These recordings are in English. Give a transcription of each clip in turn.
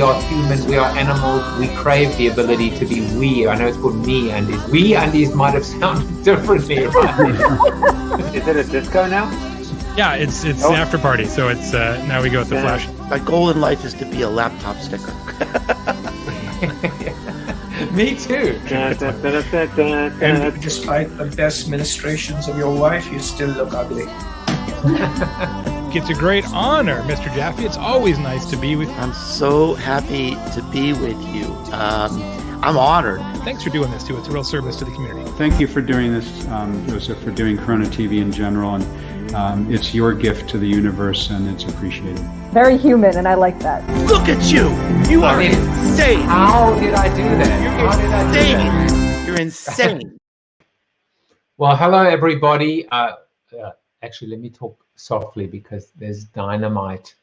we are human, we are animals, we crave the ability to be we. I know it's called me undies. We undies might have sounded differently. Is it a disco now? Yeah, it's the after party, so it's now we go with the flash. My goal in life is to be a laptop sticker. Me too. And despite the best ministrations of your wife, you still look ugly. It's a great honor, Mr. Jaffe. It's always nice to be with you. I'm so happy to be with you. I'm honored. Thanks for doing this, too. It's a real service to the community. Thank you for doing this, Joseph, for doing CoronaTV in general. And it's your gift to the universe, and it's appreciated. Very human, and I like that. Look at you! You are insane! How did I do that? You're insane! Well, hello, everybody. Actually, let me talk softly because there's dynamite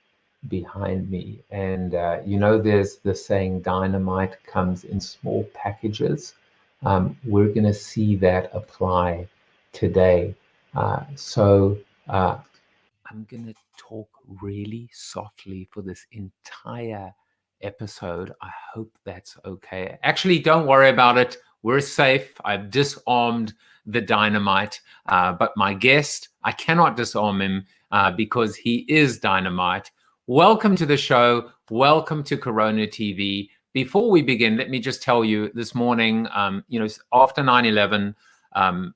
behind me. And, there's the saying, dynamite comes in small packages. We're going to see that apply today. I'm going to talk really softly for this entire episode. I hope that's okay. Actually, don't worry about it. We're safe. I've disarmed the dynamite. But my guest, I cannot disarm him because he is dynamite. Welcome to the show. Welcome to CoronaTV. Before we begin, let me just tell you this morning, after 9/11, and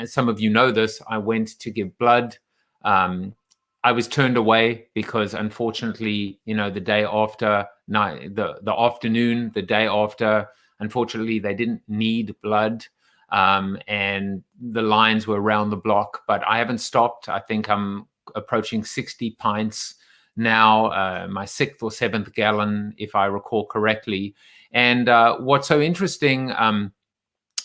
some of you know this, I went to give blood. I was turned away because, unfortunately, the day after, the afternoon, the day after, unfortunately, they didn't need blood, and the lines were around the block. But I haven't stopped. I think I'm approaching 60 pints now, my 6th or 7th gallon, if I recall correctly. And what's so interesting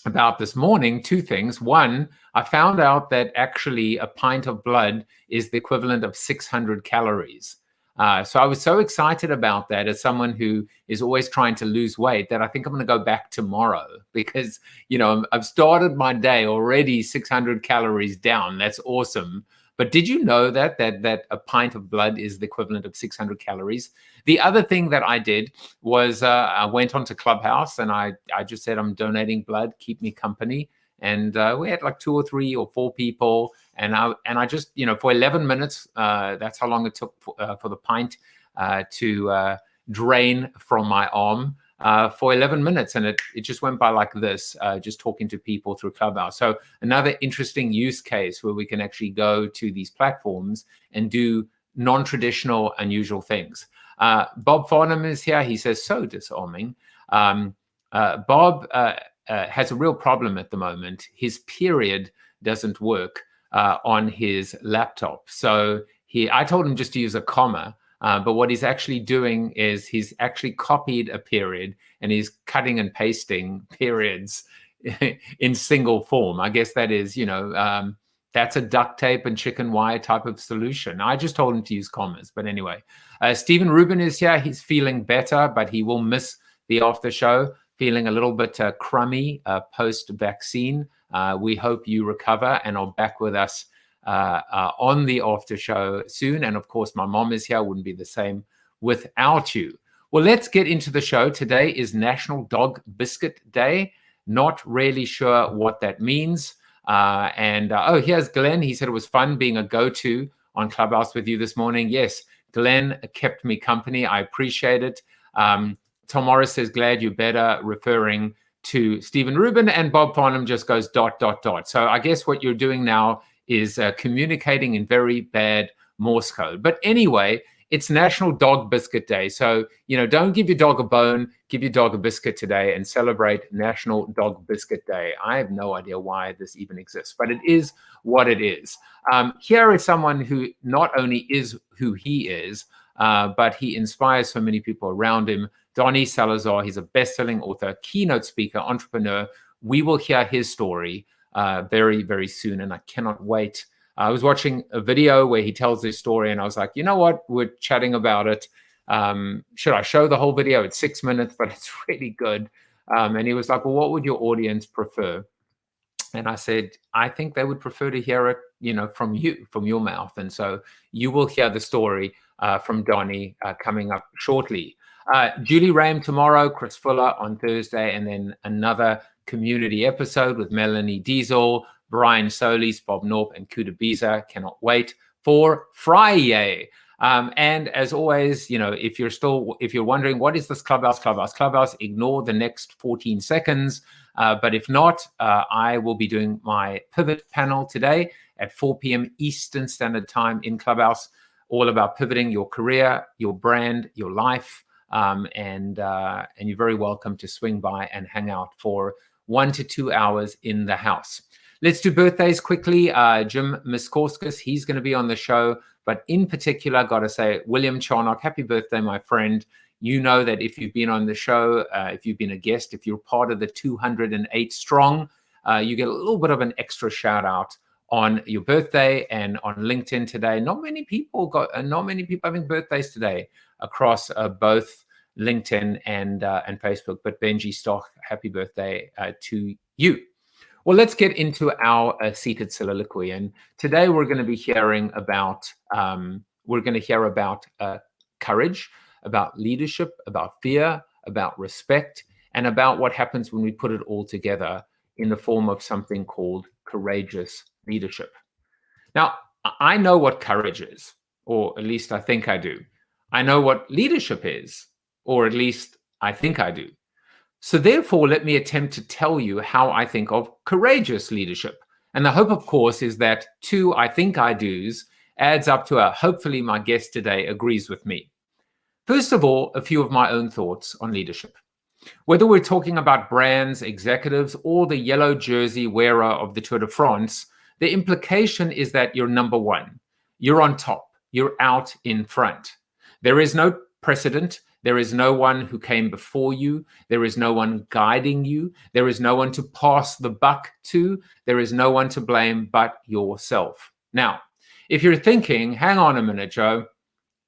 about this morning, two things. One, I found out that actually a pint of blood is the equivalent of 600 calories. So I was so excited about that as someone who is always trying to lose weight that I think I'm going to go back tomorrow because, I've started my day already 600 calories down. That's awesome. But did you know that a pint of blood is the equivalent of 600 calories? The other thing that I did was I went onto Clubhouse and I just said, I'm donating blood, keep me company. And we had like 2 or 3 or 4 people. And I just, for 11 minutes, that's how long it took for the pint to drain from my arm. For 11 minutes, and it just went by like this, just talking to people through Clubhouse. So another interesting use case where we can actually go to these platforms and do non-traditional, unusual things. Bob Farnham is here. He says, so disarming. Bob has a real problem at the moment. His period doesn't work on his laptop. So I told him just to use a comma. But what he's actually doing is he's actually copied a period and he's cutting and pasting periods in single form. I guess that is, that's a duct tape and chicken wire type of solution. I just told him to use commas. But anyway, Stephen Rubin is here. He's feeling better, but he will miss the after show, feeling a little bit crummy post-vaccine. We hope you recover and are back with us on the after show soon. And of course, my mom is here. Wouldn't be the same without you. Well, let's get into the show. Today is National Dog Biscuit Day. Not really sure what that means. Here's Glenn. He said it was fun being a go-to on Clubhouse with you this morning. Yes, Glenn kept me company. I appreciate it. Tom Morris says, glad you're better, referring to Stephen Rubin, and Bob Farnham just goes ... So I guess what you're doing now is communicating in very bad Morse code. But anyway, it's National Dog Biscuit Day. So, don't give your dog a bone, give your dog a biscuit today and celebrate National Dog Biscuit Day. I have no idea why this even exists, but it is what it is. Here is someone who not only is who he is, but he inspires so many people around him. Donney Salazar, he's a best-selling author, keynote speaker, entrepreneur. We will hear his story very, very soon, and I cannot wait. I was watching a video where he tells this story, and I was like, you know what? We're chatting about it. Should I show the whole video? It's 6 minutes, but it's really good. And he was like, well, what would your audience prefer? And I said, I think they would prefer to hear it, from you, from your mouth. And so you will hear the story from Donney coming up shortly. Julie Rame tomorrow, Chris Fuller on Thursday, and then another community episode with Melanie Diesel, Brian Solis, Bob Norp, and Kuda Biza. Cannot wait for Friday. And as always, if you're wondering what is this Clubhouse, ignore the next 14 seconds. But if not, I will be doing my pivot panel today at 4 p.m. Eastern Standard Time in Clubhouse, all about pivoting your career, your brand, your life. And you're very welcome to swing by and hang out for 1 to 2 hours in the house. Let's do birthdays quickly. Jim Miskorskis, he's going to be on the show. But in particular, got to say, William Charnock, happy birthday, my friend. You know that if you've been on the show, if you've been a guest, if you're part of the 208 strong, you get a little bit of an extra shout out on your birthday. And on LinkedIn today, not many people having birthdays today across both LinkedIn and Facebook. But Benji Stock, happy birthday to you. Well, let's get into our seated soliloquy, and today we're going to be hearing about courage, about leadership, about fear, about respect, and about what happens when we put it all together in the form of something called courageous leadership. Now, I know what courage is, or at least I think I do. I know what leadership is, or at least I think I do. So therefore, let me attempt to tell you how I think of courageous leadership. And the hope, of course, is that 2 I think I do's adds up to a hopefully my guest today agrees with me. First of all, a few of my own thoughts on leadership. Whether we're talking about brands, executives, or the yellow jersey wearer of the Tour de France, the implication is that you're number one. You're on top. You're out in front. There is no precedent. There is no one who came before you. There is no one guiding you. There is no one to pass the buck to. There is no one to blame but yourself. Now, if you're thinking, hang on a minute, Joe,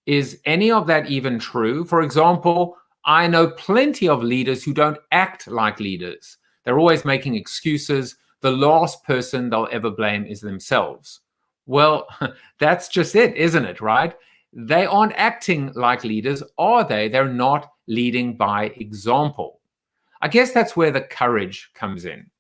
is any of that even true? For example, I know plenty of leaders who don't act like leaders. They're always making excuses. The last person they'll ever blame is themselves. Well, that's just it, isn't it, right? They aren't acting like leaders, are they? They're not leading by example. I guess that's where the courage comes in.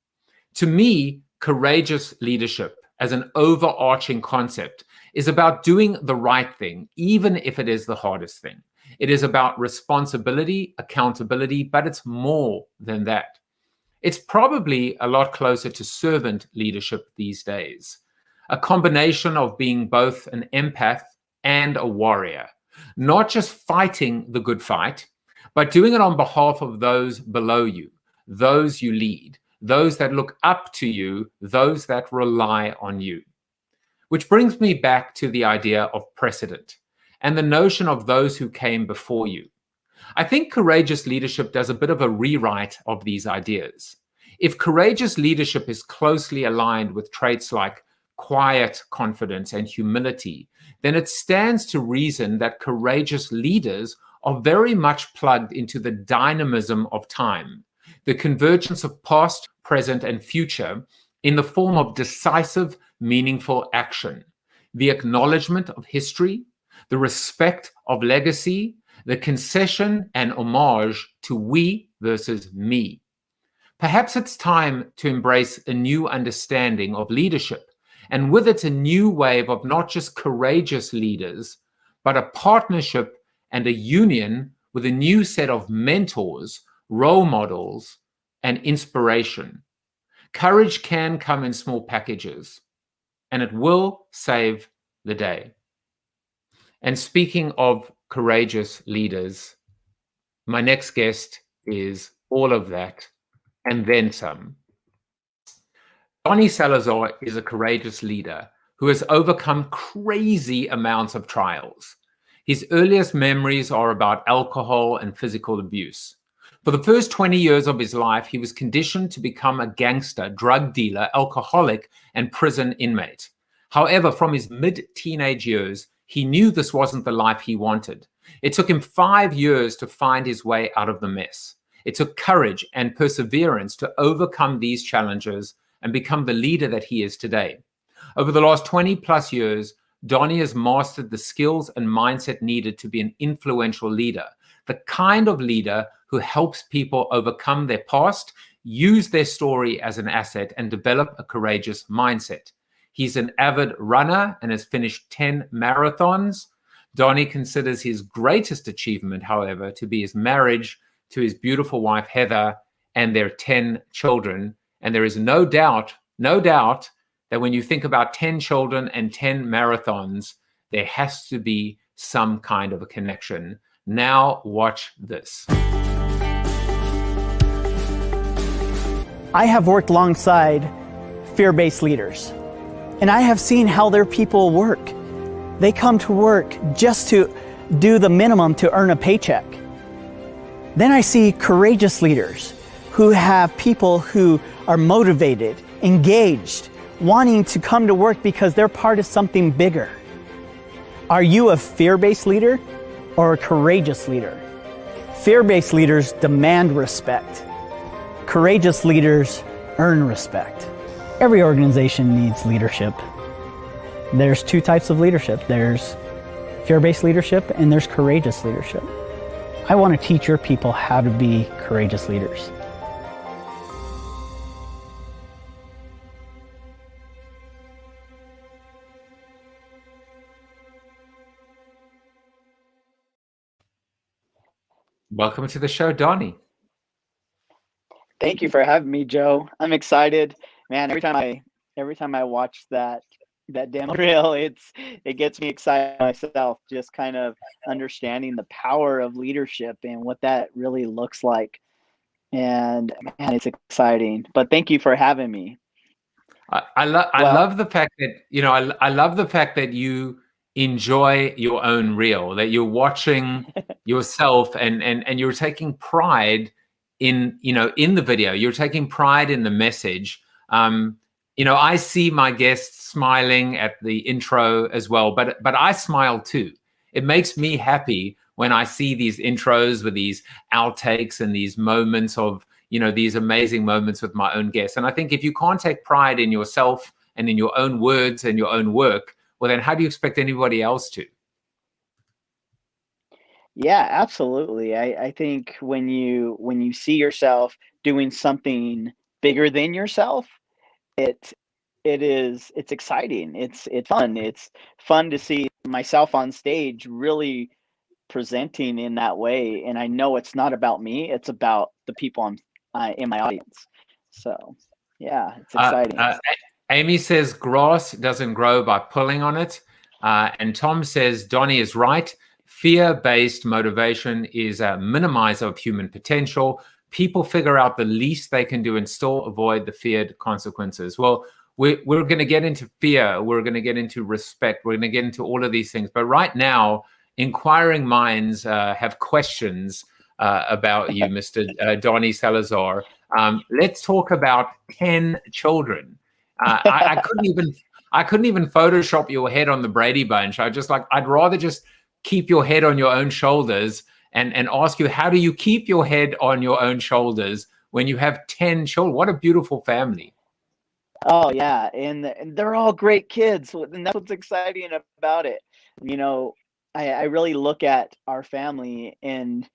To me, courageous leadership as an overarching concept is about doing the right thing, even if it is the hardest thing. It is about responsibility, accountability, but it's more than that. It's probably a lot closer to servant leadership these days, a combination of being both an empath and a warrior, not just fighting the good fight, but doing it on behalf of those below you, those you lead, those that look up to you, those that rely on you. Which brings me back to the idea of precedent and the notion of those who came before you. I think courageous leadership does a bit of a rewrite of these ideas. If courageous leadership is closely aligned with traits like quiet confidence and humility, then it stands to reason that courageous leaders are very much plugged into the dynamism of time, the convergence of past, present, and future in the form of decisive, meaningful action, the acknowledgement of history, the respect of legacy, the concession and homage to we versus me. Perhaps it's time to embrace a new understanding of leadership, and with it a new wave of not just courageous leaders, but a partnership and a union with a new set of mentors, role models, and inspiration. Courage can come in small packages, and it will save the day. And speaking of courageous leaders, my next guest is all of that and then some. Donney Salazar is a courageous leader who has overcome crazy amounts of trials. His earliest memories are about alcohol and physical abuse. For the first 20 years of his life, he was conditioned to become a gangster, drug dealer, alcoholic, and prison inmate. However, from his mid-teenage years, he knew this wasn't the life he wanted. It took him 5 years to find his way out of the mess. It took courage and perseverance to overcome these challenges and become the leader that he is today. Over the last 20 plus years, Donney has mastered the skills and mindset needed to be an influential leader, the kind of leader who helps people overcome their past, use their story as an asset, and develop a courageous mindset. He's an avid runner and has finished 10 marathons. Donney considers his greatest achievement, however, to be his marriage to his beautiful wife, Heather, and their 10 children. And there is no doubt that when you think about 10 children and 10 marathons, there has to be some kind of a connection. Now watch this. I have worked alongside fear-based leaders, and I have seen how their people work. They come to work just to do the minimum to earn a paycheck. Then I see courageous leaders who have people who are motivated, engaged, wanting to come to work because they're part of something bigger. Are you a fear-based leader or a courageous leader? Fear-based leaders demand respect. Courageous leaders earn respect. Every organization needs leadership. There's two types of leadership. There's fear-based leadership and there's courageous leadership. I want to teach your people how to be courageous leaders. Welcome to the show, Donney. Thank you for having me, Joe. I'm excited, man. Every time I watch that demo reel, it gets me excited myself. Just kind of understanding the power of leadership and what that really looks like. And man, it's exciting. But thank you for having me. I love the fact that I love the fact that you enjoy your own reel, that you're watching yourself and you're taking pride in the video. You're taking pride in the message. I see my guests smiling at the intro as well, but I smile too. It makes me happy when I see these intros with these outtakes and these moments of, these amazing moments with my own guests. And I think if you can't take pride in yourself and in your own words and your own work, well, then how do you expect anybody else to? Yeah, absolutely. I think when you see yourself doing something bigger than yourself, it's exciting. It's fun. It's fun to see myself on stage really presenting in that way. And I know it's not about me. It's about the people in my audience. So yeah, it's exciting. Amy says grass doesn't grow by pulling on it. And Tom says Donney is right. Fear-based motivation is a minimizer of human potential. People figure out the least they can do and still avoid the feared consequences. Well, we're going to get into fear. We're going to get into respect. We're going to get into all of these things. But right now, inquiring minds have questions about you, Mr. Donney Salazar. Let's talk about 10 children. I couldn't even Photoshop your head on the Brady Bunch. I'd rather just keep your head on your own shoulders and ask you, how do you keep your head on your own shoulders when you have 10 children? What a beautiful family. Oh yeah, and they're all great kids, and that's what's exciting about it. I really look at our family, and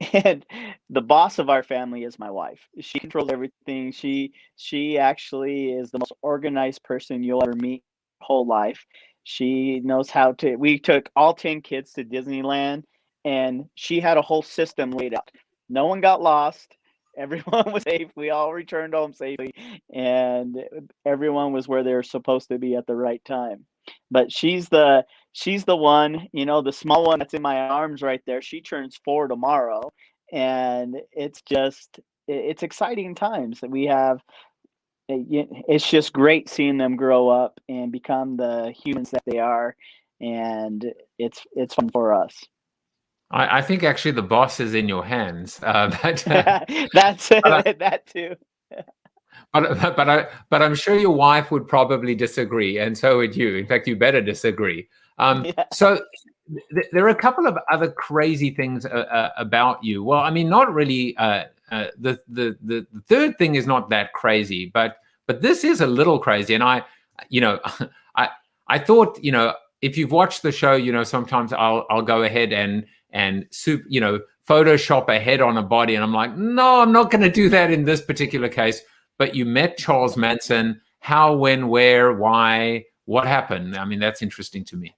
the boss of our family is my wife. She controls everything. She actually is the most organized person you'll ever meet your whole life. She knows how to. We took all 10 kids to Disneyland, and she had a whole system laid out. No one got lost. Everyone was safe. We all returned home safely, and everyone was where they were supposed to be at the right time. But she's the one, the small one that's in my arms right there. She turns 4 tomorrow, and it's exciting times that we have. It's just great seeing them grow up and become the humans that they are, and it's fun for us. I think actually the boss is in your hands. That's that too. But I'm sure your wife would probably disagree, and so would you. In fact, you better disagree. Yeah. So there are a couple of other crazy things about you. Well, I mean, not really. The third thing is not that crazy, but this is a little crazy. And I thought, if you've watched the show, sometimes I'll go ahead and Photoshop a head on a body, and I'm like, no, I'm not going to do that in this particular case. But you met Charles Manson. How, when, where, why, what happened? I mean, that's interesting to me.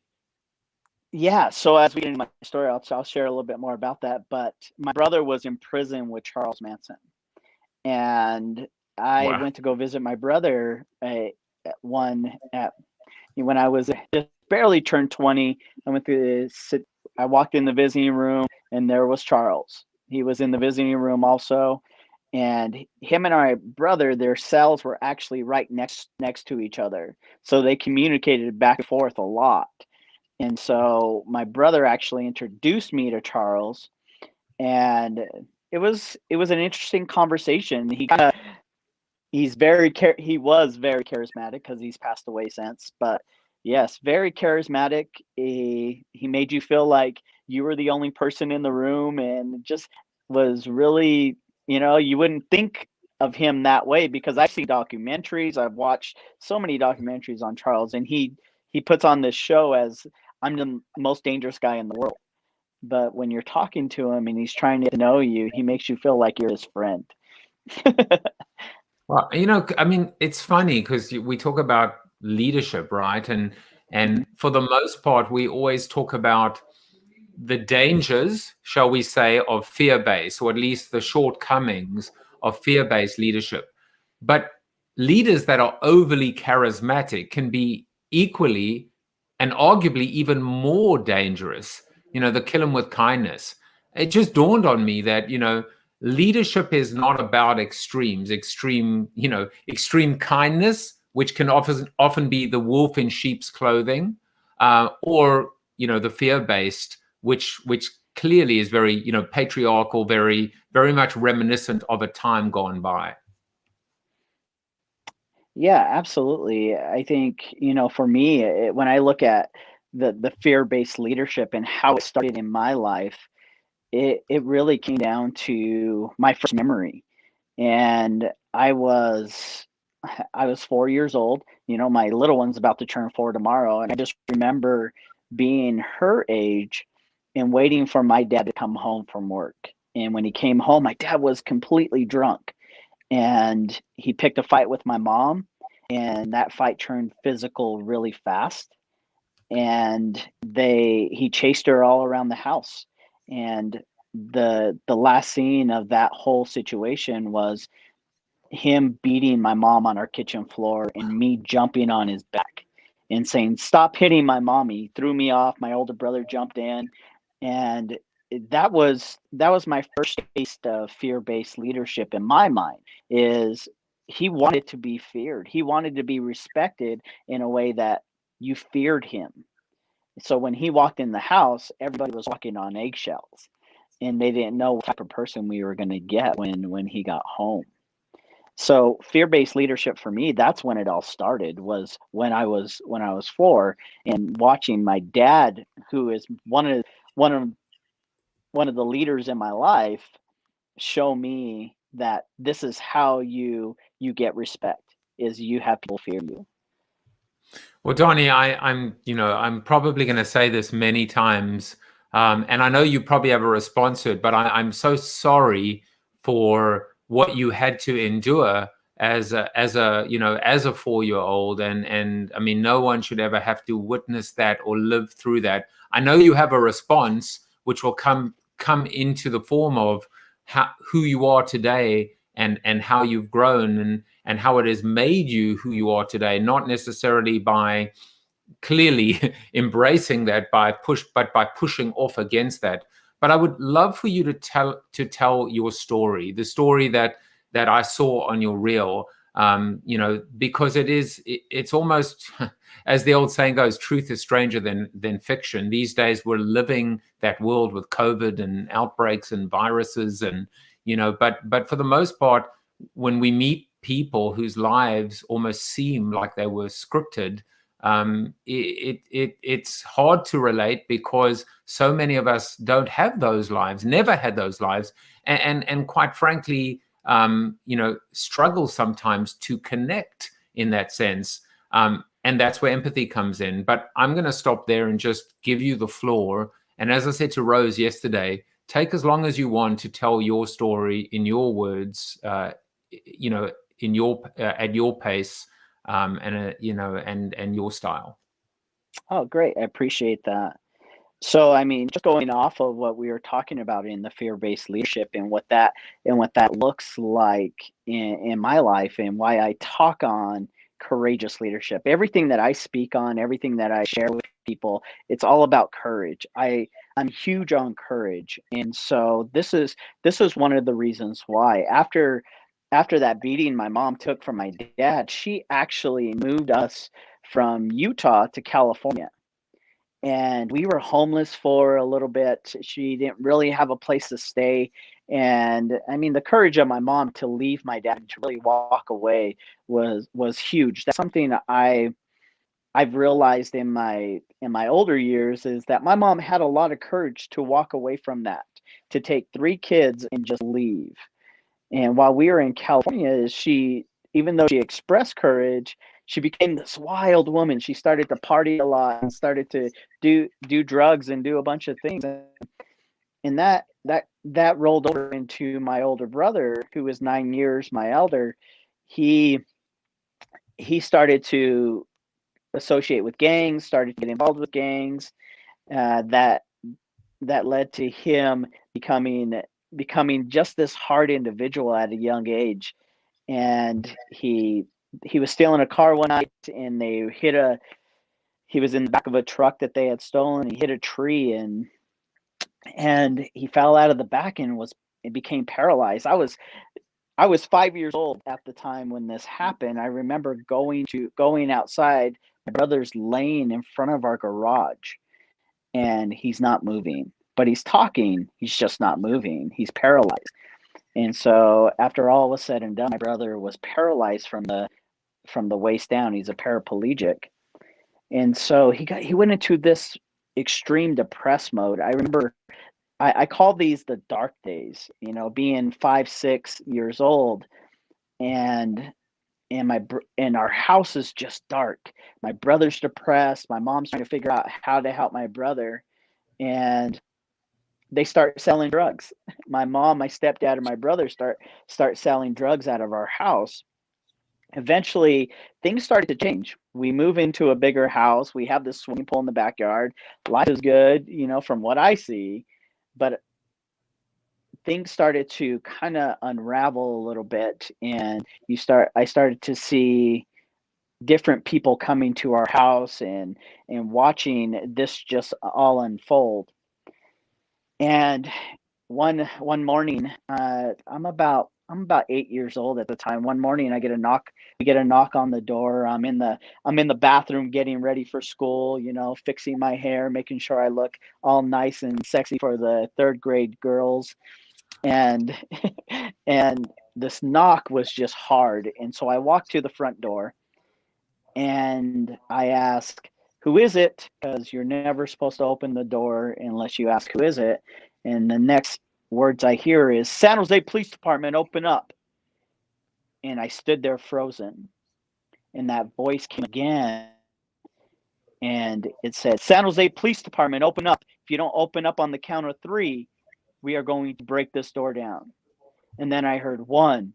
Yeah, so as we get into my story, I'll share a little bit more about that. But my brother was in prison with Charles Manson, and I Wow. went to go visit my brother when I was just barely turned 20. I walked in the visiting room, and there was Charles. He was in the visiting room also, and him and my brother, their cells were actually right next to each other, so they communicated back and forth a lot. And so my brother actually introduced me to Charles, and it was an interesting conversation. He was very charismatic, because he's passed away since, but yes, very charismatic. He made you feel like you were the only person in the room, and just was really, you wouldn't think of him that way, because I've seen documentaries. I've watched so many documentaries on Charles, and he puts on this show as, I'm the most dangerous guy in the world. But when you're talking to him and he's trying to know you, he makes you feel like you're his friend. Well, I mean, it's funny because we talk about leadership, right? And for the most part, we always talk about the dangers, shall we say, of fear-based, or at least the shortcomings of fear-based leadership. But leaders that are overly charismatic can be equally and arguably even more dangerous. The kill them with kindness. It just dawned on me that, leadership is not about extremes, extreme kindness, which can often be the wolf in sheep's clothing, or, the fear-based, which clearly is very, patriarchal, very, very much reminiscent of a time gone by. Yeah, absolutely. I think, for me, when I look at the fear-based leadership and how it started in my life, it really came down to my first memory. And I was 4 years old. My little one's about to turn 4 tomorrow, and I just remember being her age and waiting for my dad to come home from work. And when he came home, my dad was completely drunk, and he picked a fight with my mom, and that fight turned physical really fast. And he chased her all around the house. And the last scene of that whole situation was him beating my mom on our kitchen floor, and me jumping on his back and saying, "Stop hitting my mom." He threw me off. My older brother jumped in, and that was my first taste of fear-based leadership in my mind. Is he wanted to be feared. He wanted to be respected in a way that you feared him. So when he walked in the house, everybody was walking on eggshells, and they didn't know what type of person we were going to get when he got home. So fear-based leadership for me, that's when it all started, was when I was 4, and watching my dad, who is one of the leaders in my life, show me that this is how you get respect, is you have people fear you. Well, Donnie, I'm probably going to say this many times, and I know you probably have a response to it, but I'm so sorry for what you had to endure as a 4-year-old, and I mean, no one should ever have to witness that or live through that. I know you have a response which will come into the form of who you are today, and how you've grown, and how it has made you who you are today, not necessarily by clearly embracing that but by pushing off against that. But I would love for you to tell your story, the story that I saw on your reel, because it's almost, as the old saying goes, truth is stranger than fiction. These days we're living that world with COVID and outbreaks and viruses, and but for the most part, when we meet people whose lives almost seem like they were scripted, it's hard to relate, because so many of us don't have those lives, never had those lives, and quite frankly, struggle sometimes to connect in that sense. And that's where empathy comes in. But I'm going to stop there and just give you the floor. And as I said to Rose yesterday, take as long as you want to tell your story in your words, in your at your pace, and your style. Oh, great. I appreciate that. So, I mean, just going off of what we were talking about in the fear-based leadership and what that looks like in my life, and why I talk on courageous leadership. Everything that I speak on, everything that I share with people, it's all about courage. I'm huge on courage. And so this is one of the reasons why after that beating my mom took from my dad, she actually moved us from Utah to California. And we were homeless for a little bit. She didn't really have a place to stay. And I mean, the courage of my mom to leave my dad and to really walk away was huge. That's something I've realized in my older years, is that my mom had a lot of courage to walk away from that, to take 3 kids and just leave. And while we were in California, even though she expressed courage, she became this wild woman. She started to party a lot and started to do drugs and do a bunch of things. And that rolled over into my older brother, who was 9 years my elder. He started to associate with gangs, started to get involved with gangs. That led to him becoming just this hard individual at a young age. And he was stealing a car one night, and he was in the back of a truck that they had stolen. He hit a tree, and he fell out of the back and became paralyzed. I was 5 years old at the time when this happened. I remember going outside. My brother's laying in front of our garage, and he's not moving, but he's talking. He's just not moving. He's paralyzed. And so after all was said and done, my brother was paralyzed from the waist down. He's a paraplegic. And so he went into this extreme depressed mode. I remember I call these the dark days, being 5, 6 years old, and our house is just dark. My brother's depressed. My mom's trying to figure out how to help my brother, and they start selling drugs. My mom, my stepdad, and my brother start selling drugs out of our house. Eventually, things started to change. We move into a bigger house. We have this swimming pool in the backyard. Life is good, from what I see. But things started to kind of unravel a little bit, and I started to see different people coming to our house and watching this just all unfold. And one morning, I'm about 8 years old at the time. One morning, I get a knock. We get a knock on the door. I'm in the bathroom getting ready for school. Fixing my hair, making sure I look all nice and sexy for the 3rd grade girls. And this knock was just hard. And so I walked to the front door, and I ask, "Who is it?" Because you're never supposed to open the door unless you ask, "Who is it?" And the next words I hear is, "San Jose Police Department, open up." And I stood there frozen. And that voice came again. And it said, "San Jose Police Department, open up. If you don't open up on the count of 3, we are going to break this door down." And then I heard 1,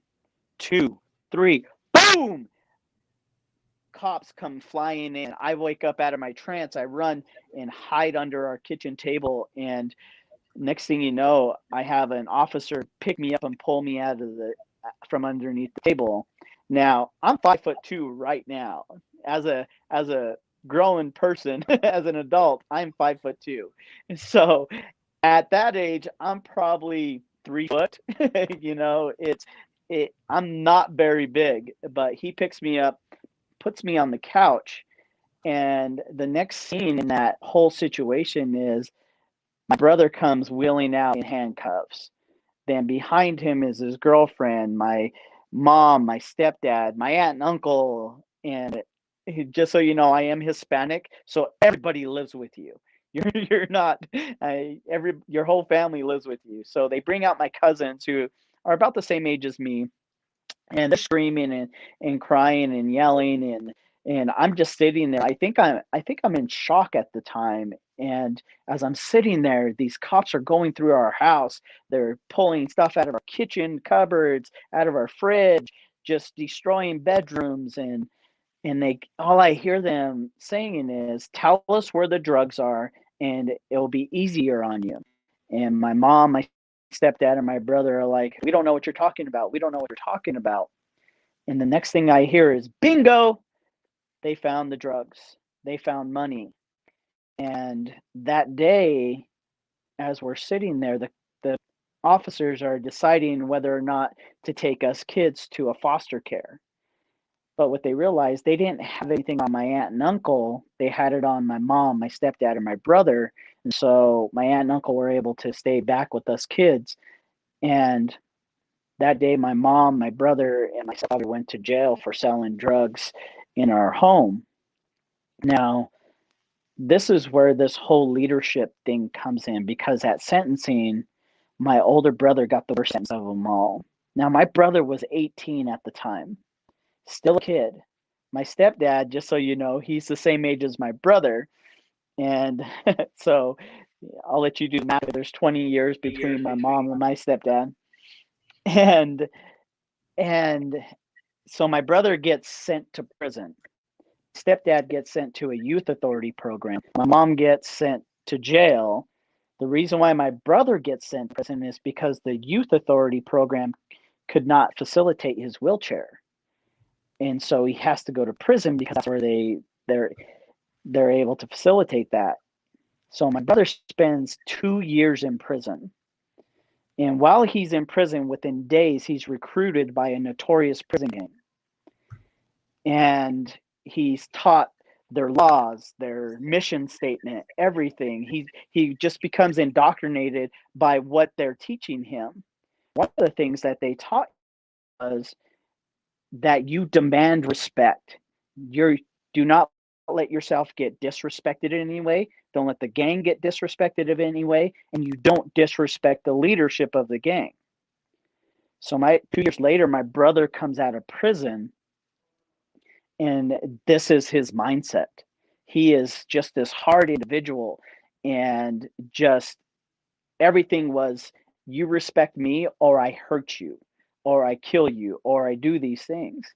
2, 3, boom! Cops come flying in. I wake up out of my trance. I run and hide under our kitchen table. And next thing you know, I have an officer pick me up and pull me out of from underneath the table. Now, I'm 5'2" right now. As a grown person, as an adult, I'm 5'2". So at that age, I'm probably 3 foot. I'm not very big, but he picks me up, puts me on the couch, and the next scene in that whole situation is my brother comes wheeling out in handcuffs. Then behind him is his girlfriend, my mom, my stepdad, my aunt and uncle. And just so you know, I am Hispanic, so everybody lives with you. You're not, your whole family lives with you. So they bring out my cousins, who are about the same age as me, and they're screaming and crying and yelling, And I'm just sitting there. I think I'm in shock at the time. And as I'm sitting there, these cops are going through our house. They're pulling stuff out of our kitchen cupboards, out of our fridge, just destroying bedrooms. And they, all I hear them saying is, tell us where the drugs are and it'll be easier on you. And my mom, my stepdad, and my brother are like, we don't know what you're talking about. We don't know what you're talking about. And the next thing I hear is, bingo, they found the drugs. They found money. And that day, as we're sitting there, the officers are deciding whether or not to take us kids to a foster care. But what they realized, they didn't have anything on my aunt and uncle. They had it on my mom, my stepdad, and my brother. And so my aunt and uncle were able to stay back with us kids. And that day, my mom, my brother, and my stepfather went to jail for selling drugs in our home. Now, this is where this whole leadership thing comes in, because at sentencing, my older brother got the worst sentence of them all. Now, my brother was 18 at the time, still a kid. My stepdad, just so you know, he's the same age as my brother. And so I'll let you do the math. There's 20 years between my mom and my stepdad. And so my brother gets sent to prison. Stepdad gets sent to a youth authority program. My mom gets sent to jail. The reason why my brother gets sent to prison is because the youth authority program could not facilitate his wheelchair. And so he has to go to prison because that's where they're able to facilitate that. So my brother spends 2 years in prison. And while he's in prison, within days, he's recruited by a notorious prison gang. And he's taught their laws, their mission statement, everything. He just becomes indoctrinated by what they're teaching him. One of the things that they taught was that you demand respect. Do not let yourself get disrespected in any way. Don't let the gang get disrespected in any way, and you don't disrespect the leadership of the gang. So 2 years later, my brother comes out of prison, and this is his mindset. He is just this hard individual, and just everything was, you respect me or I hurt you, or I kill you, or I do these things.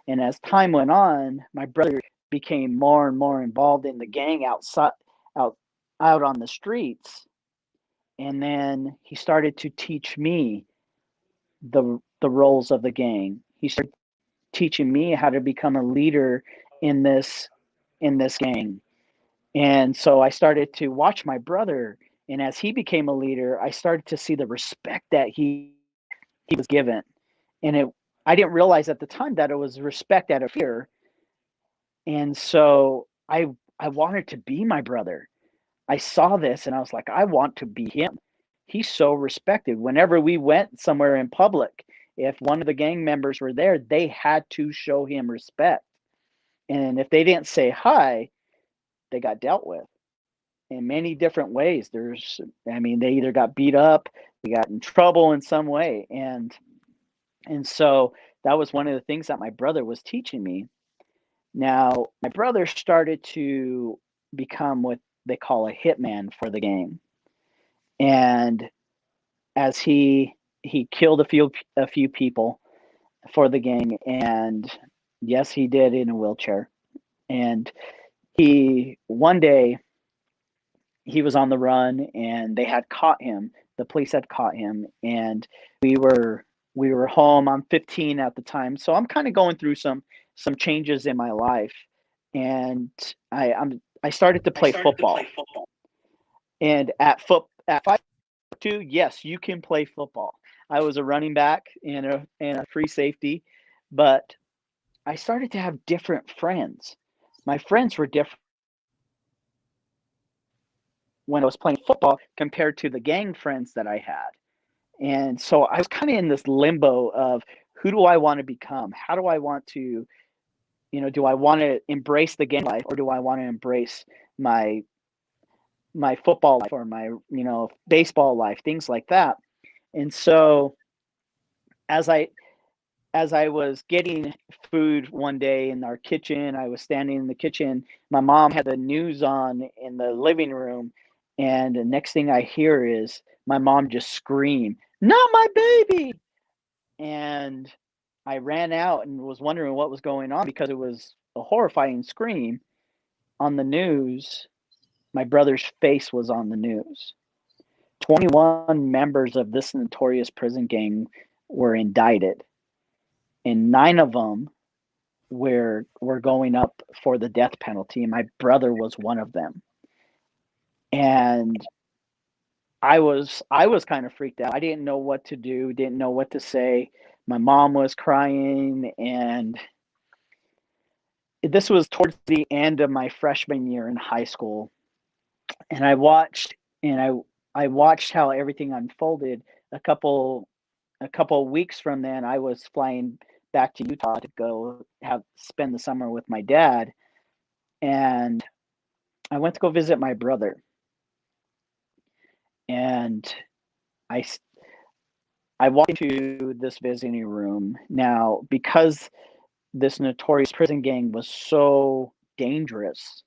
And as time went on, my brother became more and more involved in the gang out on the streets. And then he started to teach me the roles of the gang. He started teaching me how to become a leader in this gang. And so I started to watch my brother, and as he became a leader, I started to see the respect that he was given. And I didn't realize at the time that it was respect out of fear. And so I wanted to be my brother. I saw this and I was like, I want to be him. He's so respected. Whenever we went somewhere in public, if one of the gang members were there, they had to show him respect. And if they didn't say hi, they got dealt with in many different ways. They either got beat up, they got in trouble in some way. And so that was one of the things that my brother was teaching me. Now, my brother started to become what they call a hitman for the gang. And as he killed a few people for the gang, and yes, he did in a wheelchair. And one day he was on the run, and they had caught him. The police had caught him, and we were home. I'm 15 at the time, so I'm kind of going through some changes in my life, and I started to play football. And at 5'2", yes, you can play football. I was a running back and a free safety, but I started to have different friends. My friends were different when I was playing football compared to the gang friends that I had. And so I was kind of in this limbo of, who do I want to become? How do I want to, do I want to embrace the gang life, or do I want to embrace my football life, or my, baseball life, things like that? And so as I as I was getting food one day in our kitchen, I was standing in the kitchen. My mom had the news on in the living room, and the next thing I hear is my mom just scream, "Not my baby!" And I ran out and was wondering what was going on because it was a horrifying scream. On the news, my brother's face was on the news. 21 members of this notorious prison gang were indicted, and 9 of them were going up for the death penalty, and my brother was one of them. And I was kind of freaked out. I didn't know what to do, didn't know what to say. My mom was crying, and this was towards the end of my freshman year in high school. And I watched how everything unfolded. A couple weeks from then, I was flying back to Utah to go spend the summer with my dad, and I went to go visit my brother. And I walked into this visiting room. Now, because this notorious prison gang was so dangerous,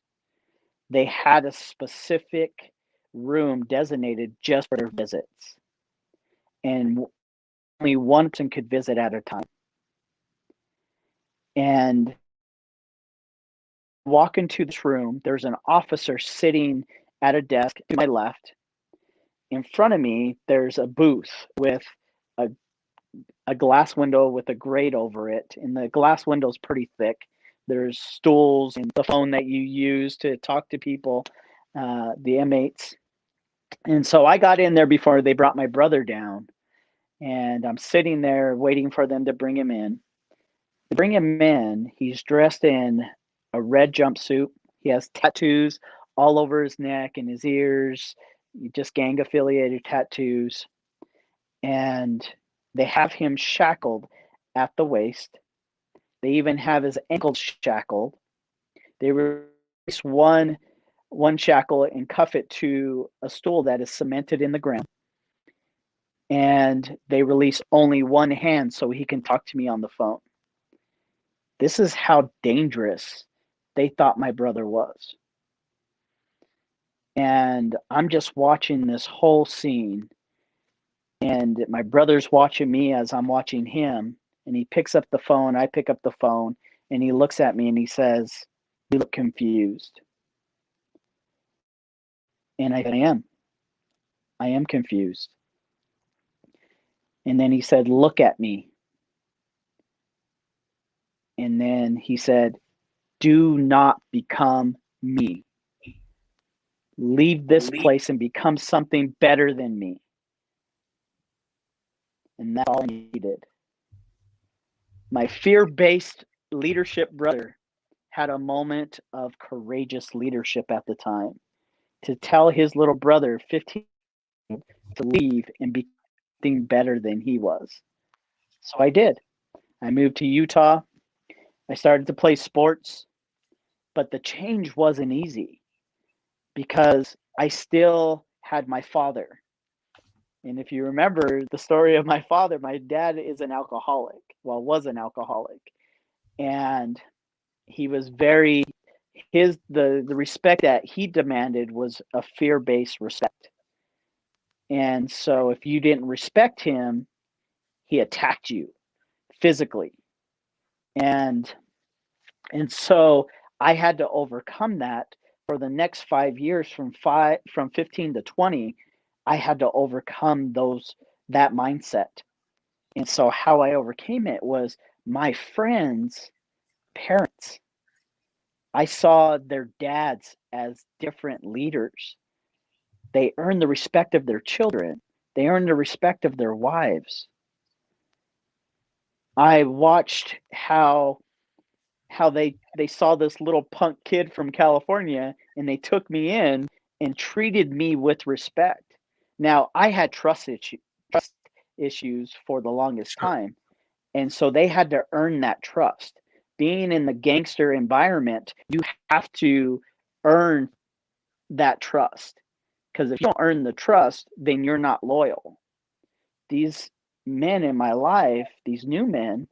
they had a specific room designated just for their visits, and only one person could visit at a time. And walk into this room, there's an officer sitting at a desk to my left. In front of me, there's a booth with a glass window with a grate over it, and the glass window's pretty thick. There's stools and the phone that you use to talk to people, the inmates. And so I got in there before they brought my brother down, and I'm sitting there waiting for them to bring him in. They bring him in. He's dressed in a red jumpsuit. He has tattoos all over his neck and his ears, just gang affiliated tattoos. And they have him shackled at the waist. They even have his ankles shackled. They release one shackle and cuff it to a stool that is cemented in the ground. And they release only one hand so he can talk to me on the phone. This is how dangerous they thought my brother was. And I'm just watching this whole scene. And my brother's watching me as I'm watching him. And he picks up the phone. I pick up the phone. And he looks at me and he says, "You look confused." And I am. I am confused. And then he said, "Look at me." And then he said, "Do not become me. Leave this place and become something better than me." And that's all I needed. My fear-based leadership brother had a moment of courageous leadership at the time to tell his little brother, 15, to leave and be something better than he was. So I did. I moved to Utah. I started to play sports, but the change wasn't easy because I still had my father. And if you remember the story of my father, my dad is an alcoholic. Well, was an alcoholic. And he was the respect that he demanded was a fear-based respect. And so if you didn't respect him, he attacked you physically. And so I had to overcome that for the next 5 years, from 15 to 20. I had to overcome that mindset. And so how I overcame it was my friends' parents. I saw their dads as different leaders. They earned the respect of their children. They earned the respect of their wives. I watched how they saw this little punk kid from California, and they took me in and treated me with respect. Now, I had trust issues for the longest time, and so they had to earn that trust. Being in the gangster environment, you have to earn that trust, because if you don't earn the trust, then you're not loyal. These men in my life, these new men,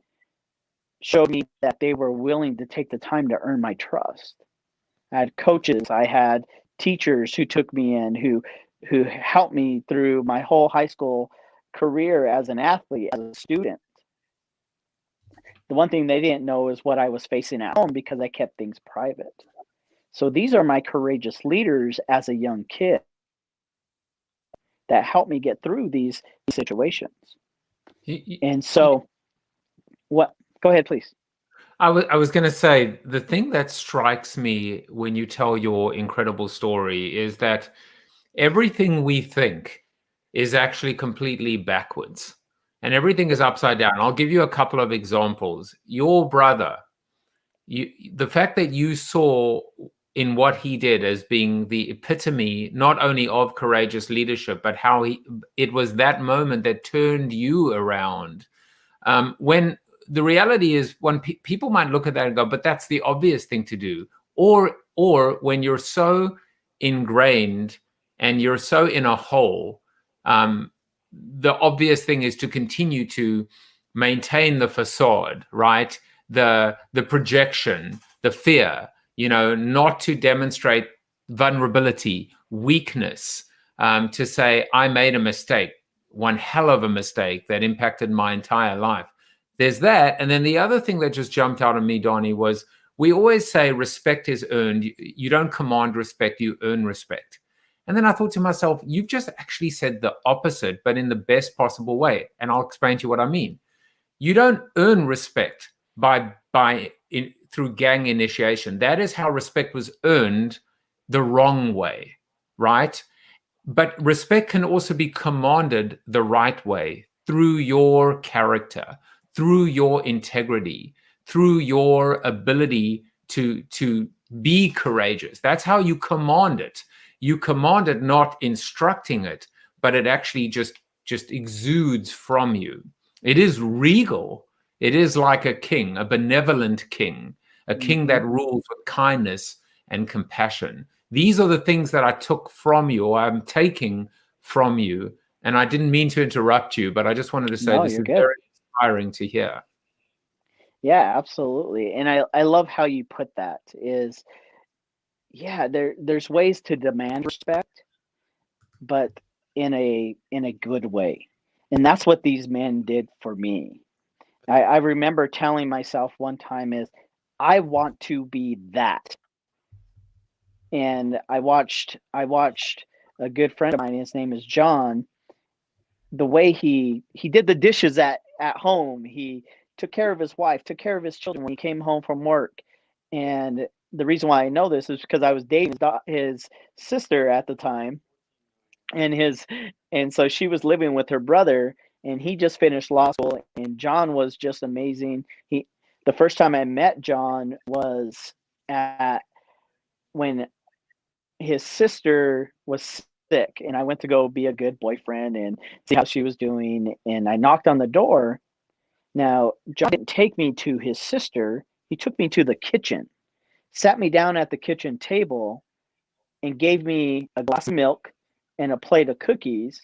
showed me that they were willing to take the time to earn my trust. I had coaches, I had teachers who took me in, who helped me through my whole high school career as an athlete, as a student. The one thing they didn't know is what I was facing at home because I kept things private. So these are my courageous leaders as a young kid that helped me get through these situations. And so, what? Go ahead, please. I was going to say, the thing that strikes me when you tell your incredible story is that everything we think is actually completely backwards, and everything is upside down. I'll give you a couple of examples. Your brother, the fact that you saw in what he did as being the epitome not only of courageous leadership, but how it was that moment that turned you around. When the reality is, when people might look at that and go, but that's the obvious thing to do. Or when you're so ingrained and you're so in a hole, the obvious thing is to continue to maintain the facade, right? The projection, the fear, not to demonstrate vulnerability, weakness, to say, I made a mistake, one hell of a mistake that impacted my entire life. There's that. And then the other thing that just jumped out at me, Donney, was we always say respect is earned. You don't command respect, you earn respect. And then I thought to myself, you've just actually said the opposite, but in the best possible way. And I'll explain to you what I mean. You don't earn respect through gang initiation. That is how respect was earned the wrong way, right? But respect can also be commanded the right way through your character, through your integrity, through your ability to be courageous. That's how you command it. You command it not instructing it, but it actually just exudes from you. It is regal. It is like a king, a benevolent king, a king that rules with kindness and compassion. These are the things that I took from you, or I'm taking from you. And I didn't mean to interrupt you, but I just wanted to say this is very inspiring to hear. Yeah, absolutely. And I love how you put that is, yeah, there's ways to demand respect, but in a good way. And that's what these men did for me. I remember telling myself one time is, I want to be that. And I watched a good friend of mine, his name is John, the way he did the dishes at home. He took care of his wife, took care of his children when he came home from work. And the reason why I know this is because I was dating his sister at the time, and so she was living with her brother, and he just finished law school, and John was just amazing. The first time I met John was when his sister was sick, and I went to go be a good boyfriend and see how she was doing, and I knocked on the door. Now, John didn't take me to his sister. He took me to the kitchen, sat me down at the kitchen table, and gave me a glass of milk and a plate of cookies.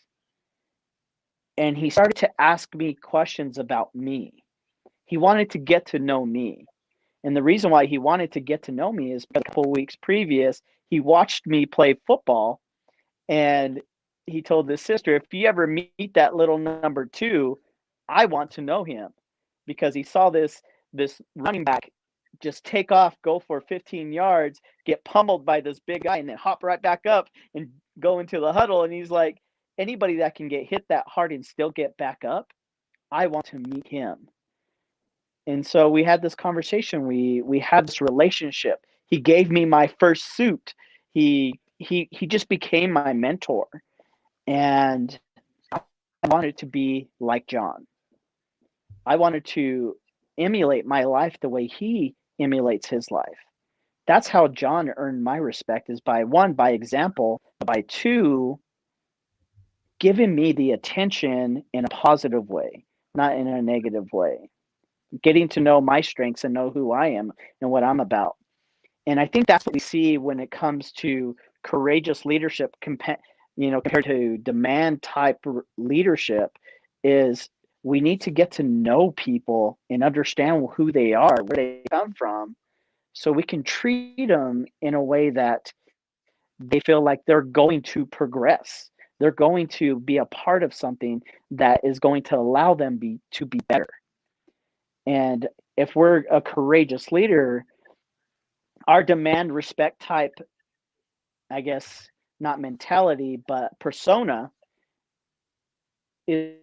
And he started to ask me questions about me. He wanted to get to know me. And the reason why he wanted to get to know me is a couple of weeks previous, he watched me play football, and he told his sister, if you ever meet that little number 2, I want to know him, because he saw this running back just take off, go for 15 yards, get pummeled by this big guy, and then hop right back up and go into the huddle. And he's like, anybody that can get hit that hard and still get back up, I want to meet him. And so we had this conversation. We had this relationship. He gave me my first suit. He just became my mentor. And I wanted to be like John. I wanted to emulate my life the way he emulates his life. That's how John earned my respect, is by 1, by example, by 2, giving me the attention in a positive way, not in a negative way. Getting to know my strengths and know who I am and what I'm about. And I think that's what we see when it comes to courageous leadership, compared to demand type leadership, is we need to get to know people and understand who they are, where they come from, so we can treat them in a way that they feel like they're going to progress. They're going to be a part of something that is going to allow them to be better. And if we're a courageous leader, our demand respect type, I guess, not mentality, but persona is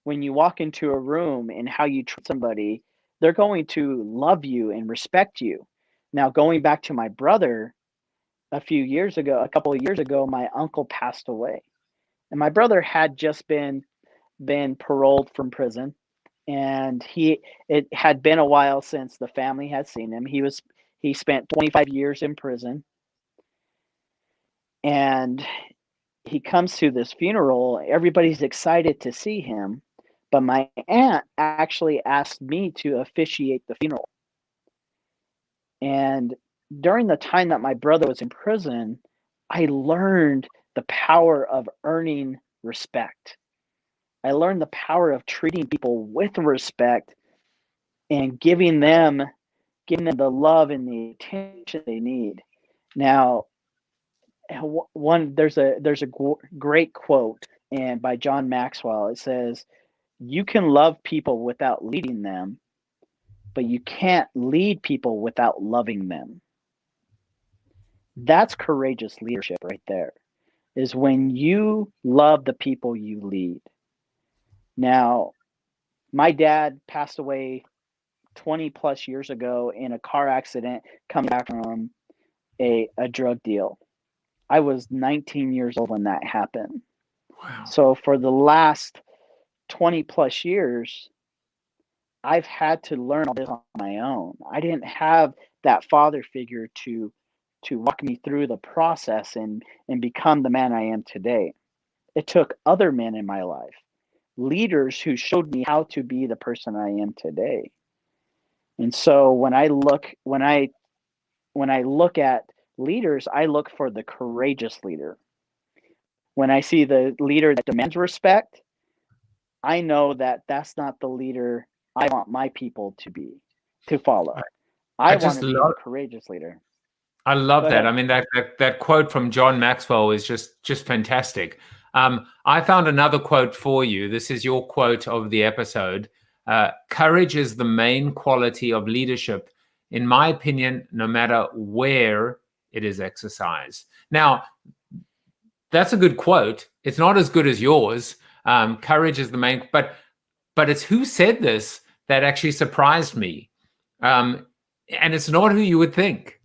when you walk into a room and how you treat somebody, they're going to love you and respect you. Now, going back to my brother, a couple of years ago, my uncle passed away. And my brother had just been paroled from prison, and it had been a while since the family had seen him. He spent 25 years in prison, and he comes to this funeral. Everybody's excited to see him, but my aunt actually asked me to officiate the funeral. And during the time that my brother was in prison, I learned the power of earning respect. I learned the power of treating people with respect and giving them the love and the attention they need. Now, there's a great quote and by John Maxwell. It says, "You can love people without leading them, but you can't lead people without loving them." That's courageous leadership right there, is when you love the people you lead. Now, my dad passed away 20 plus years ago in a car accident coming back from a drug deal. I was 19 years old when that happened. Wow. So for the last 20 plus years, I've had to learn all this on my own. I didn't have that father figure to walk me through the process and become the man I am today. It took other men in my life, leaders who showed me how to be the person I am today. And so when I look at leaders, I look for the courageous leader. When I see the leader that demands respect, I know that that's not the leader I want my people to follow. I want to be the courageous leader. I love Go that. ahead. I mean, that quote from John Maxwell is just fantastic. I found another quote for you. This is your quote of the episode. Courage is the main quality of leadership, in my opinion, no matter where it is exercised. Now, that's a good quote. It's not as good as yours. Courage is the main, but it's who said this that actually surprised me. And it's not who you would think.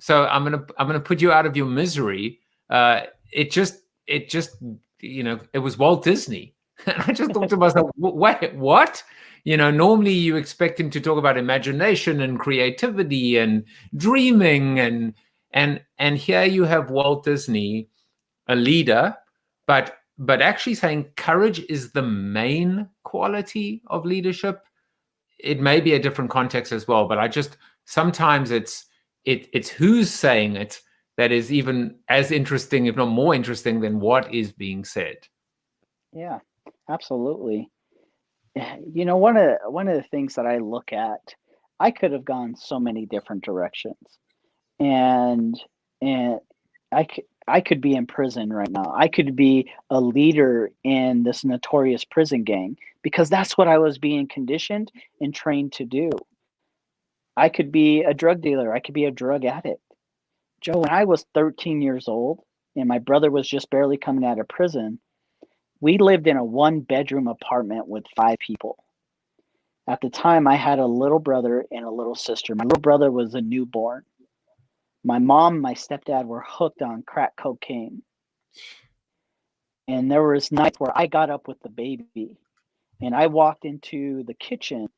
So I'm gonna put you out of your misery. It just it was Walt Disney. And I just thought to myself, wait, what? Normally you expect him to talk about imagination and creativity and dreaming and here you have Walt Disney, a leader, but actually saying courage is the main quality of leadership. It may be a different context as well, but sometimes it's who's saying it that is even as interesting, if not more interesting, than what is being said. Yeah, absolutely. One of the things that I look at, I could have gone so many different directions, and I could be in prison right now. I could be a leader in this notorious prison gang because that's what I was being conditioned and trained to do. I could be a drug dealer. I could be a drug addict. Joe, when I was 13 years old and my brother was just barely coming out of prison, we lived in a 1-bedroom apartment with 5 people. At the time, I had a little brother and a little sister. My little brother was a newborn. My mom and my stepdad were hooked on crack cocaine. And there was nights where I got up with the baby and I walked into the kitchen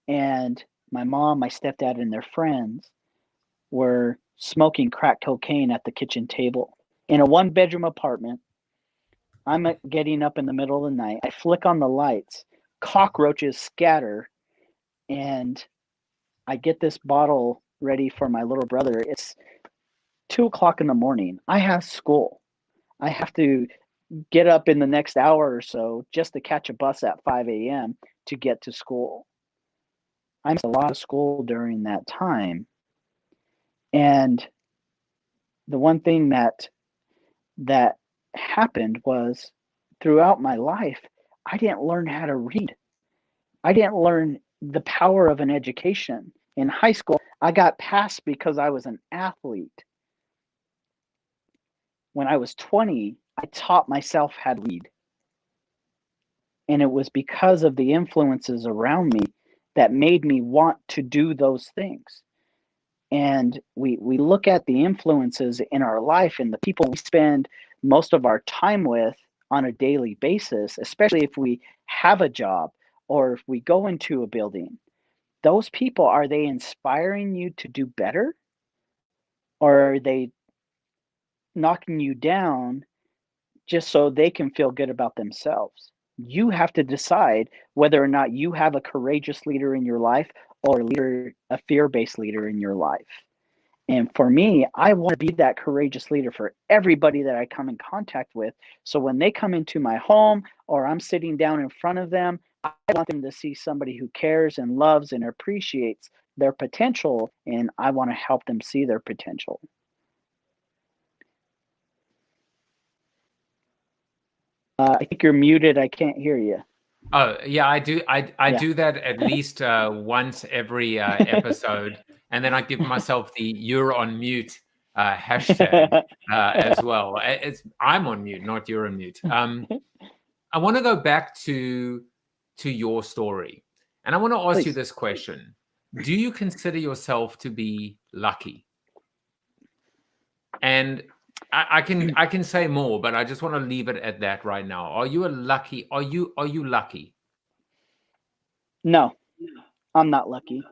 and my mom, my stepdad, and their friends were smoking crack cocaine at the kitchen table. In a 1-bedroom apartment, I'm getting up in the middle of the night. I flick on the lights, cockroaches scatter, and I get this bottle ready for my little brother. It's 2:00 in the morning. I have school. I have to get up in the next hour or so just to catch a bus at 5 a.m. to get to school. I missed a lot of school during that time. And the one thing that happened was throughout my life, I didn't learn how to read. I didn't learn the power of an education. In high school, I got passed because I was an athlete. When I was 20, I taught myself how to read. And it was because of the influences around me that made me want to do those things. And we look at the influences in our life and the people we spend most of our time with on a daily basis, especially if we have a job or if we go into a building. Those people, are they inspiring you to do better? Or are they knocking you down just so they can feel good about themselves? You have to decide whether or not you have a courageous leader in your life or a fear-based leader in your life. And for me, I want to be that courageous leader for everybody that I come in contact with. So when they come into my home or I'm sitting down in front of them, I want them to see somebody who cares and loves and appreciates their potential, and I want to help them see their potential. I think you're muted. I can't hear you. Oh yeah, I do. I Yeah. do that at least once every episode, and then I give myself the "you're on mute" hashtag as well. I'm on mute, not you're on mute. I want to go back to your story, and I want to ask you Please. this question: do you consider yourself to be lucky? And I can say more, but I just want to leave it at that right now. Are you lucky? Are you lucky? No, I'm not lucky.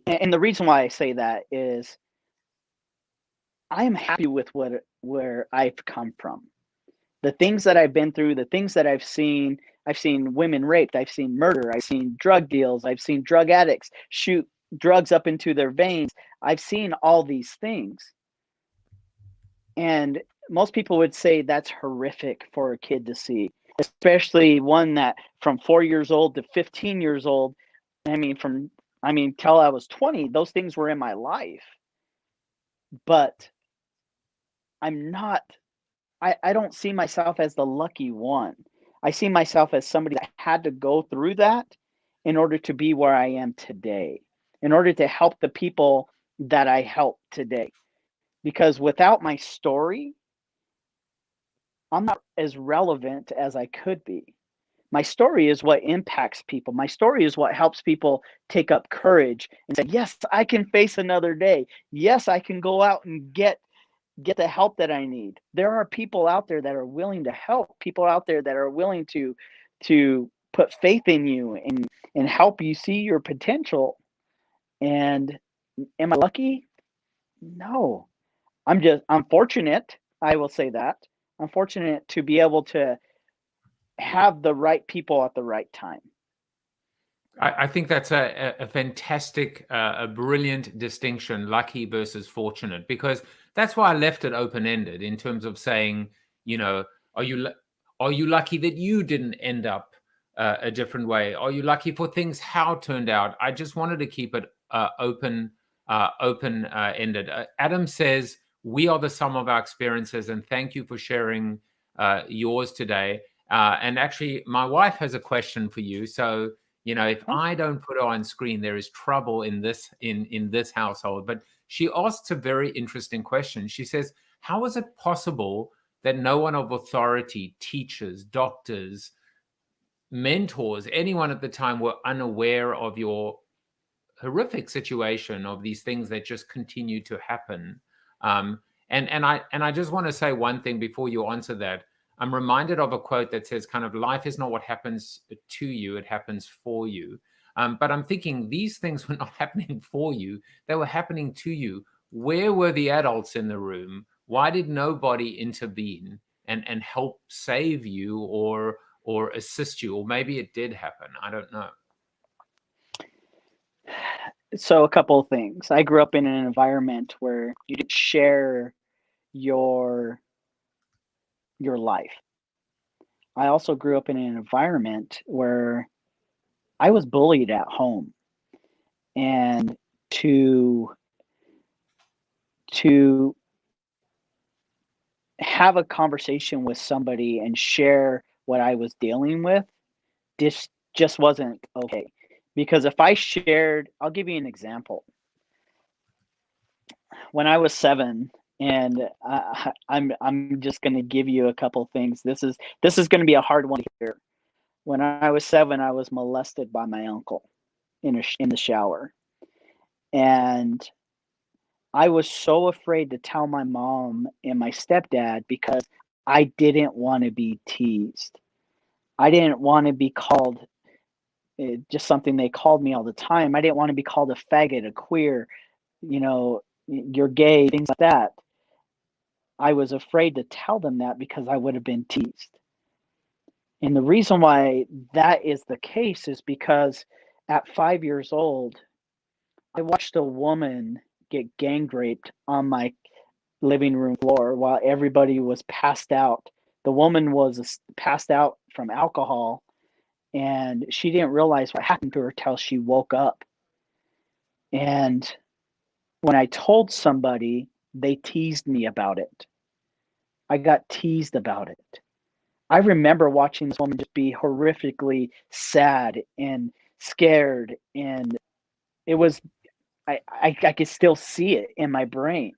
And the reason why I say that is I am happy with where I've come from. The things that I've been through, the things that I've seen women raped, I've seen murder, I've seen drug deals, I've seen drug addicts shoot drugs up into their veins. I've seen all these things. And most people would say that's horrific for a kid to see, especially one that from 4 years old to 15 years old. Till I was 20, those things were in my life. But I'm not, I don't see myself as the lucky one. I see myself as somebody that had to go through that in order to be where I am today, in order to help the people that I help today. Because without my story, I'm not as relevant as I could be. My story is what impacts people. My story is what helps people take up courage and say, yes, I can face another day. Yes, I can go out and get the help that I need. There are people out there that are willing to help, people out there that are willing to put faith in you and help you see your potential. And am I lucky? No. I'm fortunate. I will say that. I'm fortunate to be able to have the right people at the right time. I think that's a fantastic, a brilliant distinction, lucky versus fortunate, because that's why I left it open-ended in terms of saying, are you lucky that you didn't end up a different way? Are you lucky for things how turned out? I just wanted to keep it open-ended. Adam says, we are the sum of our experiences, and thank you for sharing yours today. And actually, my wife has a question for you. So, if I don't put her on screen, there is trouble in this household. But she asks a very interesting question. She says, how is it possible that no one of authority, teachers, doctors, mentors, anyone at the time were unaware of your horrific situation, of these things that just continue to happen? And I just want to say one thing before you answer that. I'm reminded of a quote that says kind of life is not what happens to you, it happens for you. But I'm thinking these things were not happening for you, they were happening to you. Where were the adults in the room? Why did nobody intervene and help save you or assist you? Or maybe it did happen. I don't know. So a couple of things. I grew up in an environment where you didn't share your life. I also grew up in an environment where I was bullied at home. And to have a conversation with somebody and share what I was dealing with, this just wasn't okay. Because if I shared, I'll give you an example. When I was 7, and I'm just going to give you a couple things. This is going to be a hard one to hear. When I was 7, I was molested by my uncle in the shower, and I was so afraid to tell my mom and my stepdad because I didn't want to be teased. I didn't want to be called just something they called me all the time. I didn't want to be called a faggot, a queer, you're gay, things like that. I was afraid to tell them that because I would have been teased. And the reason why that is the case is because at 5 years old, I watched a woman get gang raped on my living room floor while everybody was passed out. The woman was passed out from alcohol, and she didn't realize what happened to her till she woke up. And when I told somebody, they teased me about it. I got teased about it. I remember watching this woman just be horrifically sad and scared, and it was I could still see it in my brain.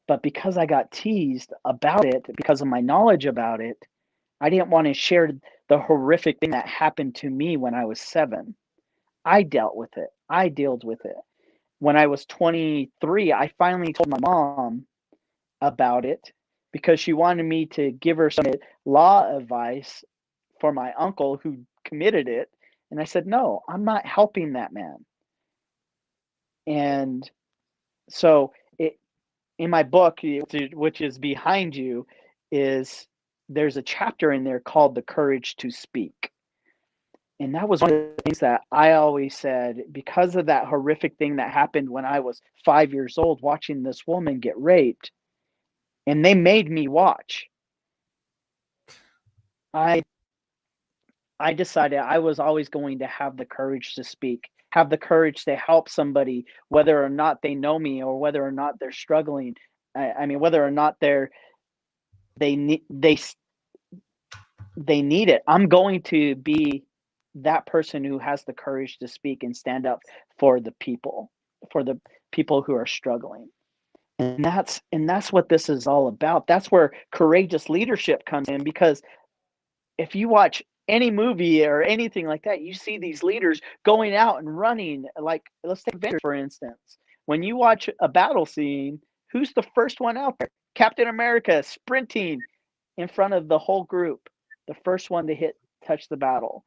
But because I got teased about it, because of my knowledge about it, I didn't want to share the horrific thing that happened to me when I was 7. I dealt with it. I dealt with it. When I was 23, I finally told my mom about it because she wanted me to give her some law advice for my uncle who committed it. And I said, no, I'm not helping that man. And so in my book, which is behind you, there's a chapter in there called The Courage to Speak. And that was one of the things that I always said, because of that horrific thing that happened when I was 5 years old, watching this woman get raped, and they made me watch. I decided I was always going to have the courage to speak, have the courage to help somebody, whether or not they know me or whether or not they're struggling. I mean, whether or not they need it. I'm going to be that person who has the courage to speak and stand up for the people who are struggling. And that's what this is all about. That's where courageous leadership comes in, because if you watch any movie or anything like that, you see these leaders going out and running. Like, let's take Avengers, for instance. When you watch a battle scene, who's the first one out there? Captain America sprinting in front of the whole group, the first one to touch the battle.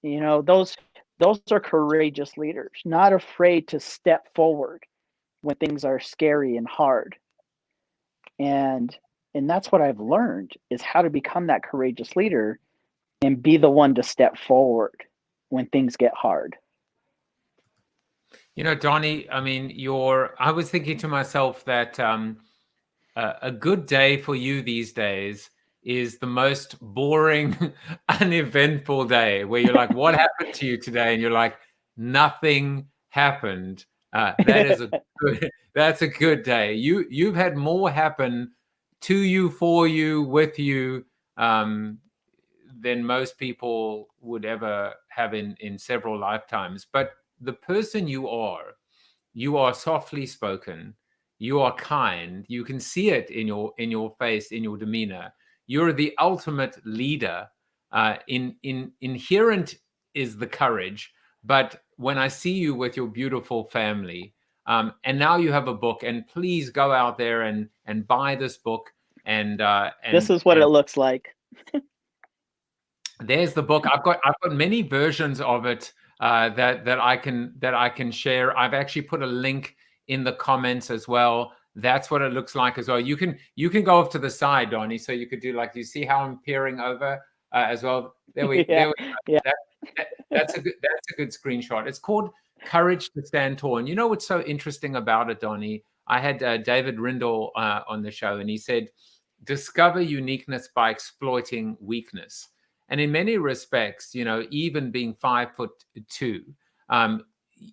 Those are courageous leaders, not afraid to step forward when things are scary and hard. And that's what I've learned, is how to become that courageous leader and be the one to step forward when things get hard. Donney, I mean, I was thinking to myself that a good day for you these days is the most boring, uneventful day where you're like, what happened to you today? And you're like, nothing happened. That's a good day. You've had more happen to you, for you, with you, than most people would ever have in several lifetimes. But the person you are softly spoken. You are kind. You can see it in your face, in your demeanor. You're the ultimate leader. Inherent is the courage. But when I see you with your beautiful family, and now you have a book, and please go out there and buy this book. And this is what it looks like. There's the book. I've got many versions of it that I can share. I've actually put a link in the comments as well. That's what it looks like as well. You can go off to the side, Donney, so you could do, like, you see how I'm peering over as well. There we go. Yeah. That's a good screenshot. It's called Courage to Stand Tall. And you know what's so interesting about it, Donney? I had David Rindle on the show, and he said, discover uniqueness by exploiting weakness. And in many respects, you know, even being 5'2",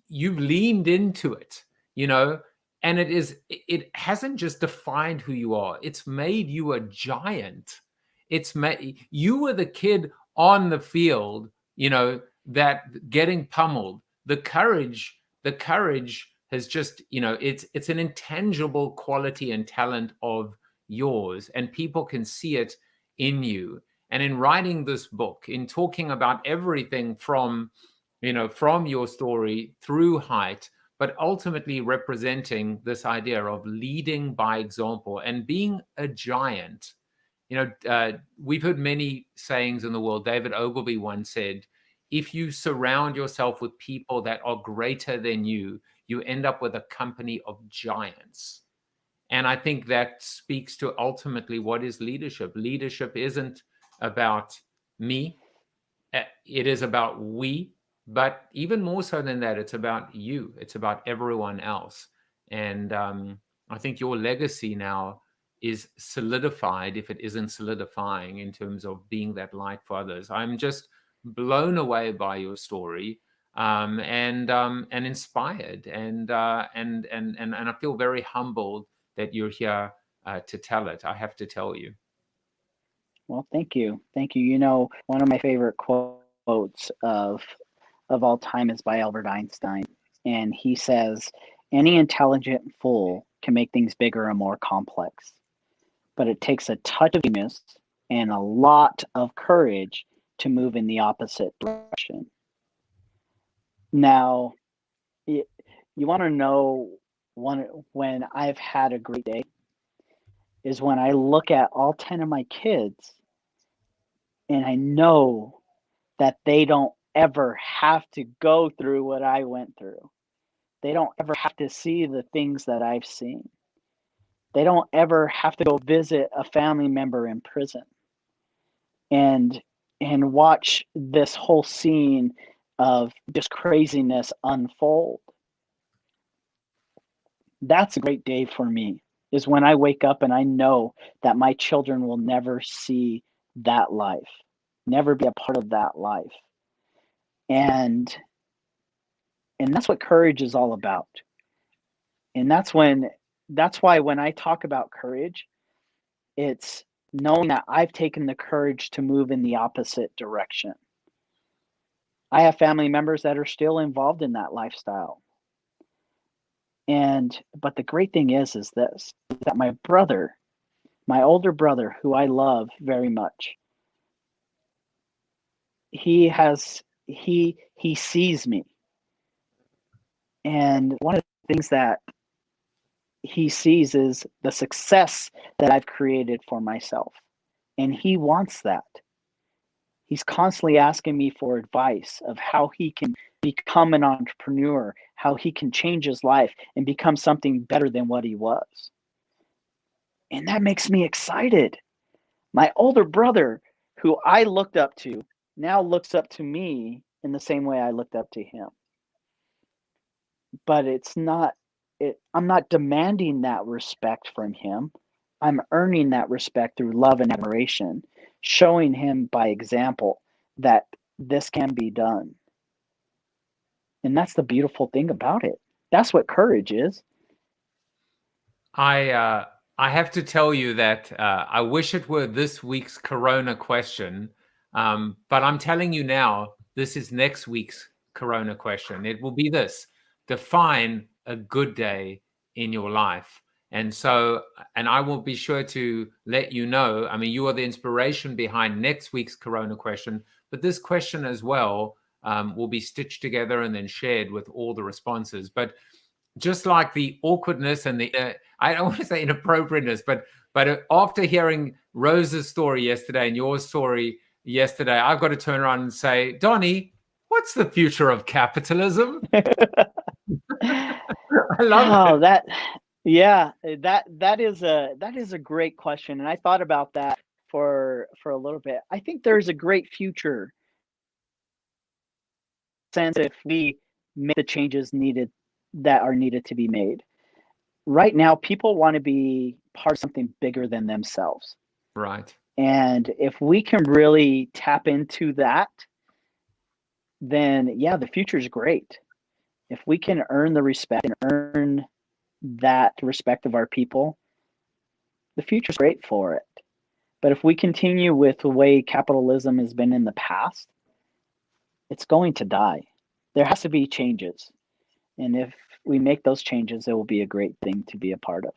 you've leaned into it, you know, and it hasn't just defined who you are. It's made you a giant. You were the kid on the field, you know, that getting pummeled. The courage has just, you know, it's an intangible quality and talent of yours, and people can see it in you. And in writing this book, in talking about everything from, you know, from your story through height, but ultimately representing this idea of leading by example and being a giant. You know, we've heard many sayings in the world. David Ogilvy once said, if you surround yourself with people that are greater than you, you end up with a company of giants. And I think that speaks to ultimately what is leadership. Leadership isn't about me. It is about we, but even more so than that, it's about you. It's about everyone else. And I think your legacy now is solidified, if it isn't solidifying, in terms of being that light for others. I'm just blown away by your story, and inspired, and I feel very humbled that you're here to tell it. I have to tell you. Well, thank you. Thank you. You know, one of my favorite quotes of all time is by Albert Einstein. And he says, any intelligent fool can make things bigger and more complex, but it takes a touch of genius and a lot of courage to move in the opposite direction. Now, you want to know when I've had a great day is when I look at all 10 of my kids and I know that they don't ever have to go through what I went through. They don't ever have to see the things that I've seen. They don't ever have to go visit a family member in prison and watch this whole scene of just craziness unfold. That's a great day for me, is when I wake up and I know that my children will never see that life, never be a part of that life. And that's what courage is all about. And that's why when I talk about courage, it's knowing that I've taken the courage to move in the opposite direction. I have family members that are still involved in that lifestyle. But the great thing is this, that my brother, my older brother, who I love very much, he sees me. And one of the things that he sees is the success that I've created for myself. And he wants that. He's constantly asking me for advice of how he can become an entrepreneur, how he can change his life and become something better than what he was. And that makes me excited. My older brother, who I looked up to, now looks up to me in the same way I looked up to him. But I'm not demanding that respect from him. I'm earning that respect through love and admiration, showing him by example that this can be done. And that's the beautiful thing about it. That's what courage is. I have to tell you that I wish it were this week's Corona question, but I'm telling you now, this is next week's Corona question. It will be this: define a good day in your life. And I will be sure to let you know. I mean, you are the inspiration behind next week's Corona question, but this question as well will be stitched together and then shared with all the responses. But just like the awkwardness and the, I don't want to say inappropriateness, but after hearing Rose's story yesterday and your story yesterday, I've got to turn around and say, Donney, what's the future of capitalism? I love that. Yeah, that is a great question, and I thought about that for a little bit. I think there's a great future, sense if we make the changes that are needed to be made. Right now, people want to be part of something bigger than themselves. Right. And if we can really tap into that, then yeah, the future is great. If we can earn the respect and earn that respect of our people, the future is great for it. But if we continue with the way capitalism has been in the past, it's going to die. There has to be changes. And if we make those changes, it will be a great thing to be a part of.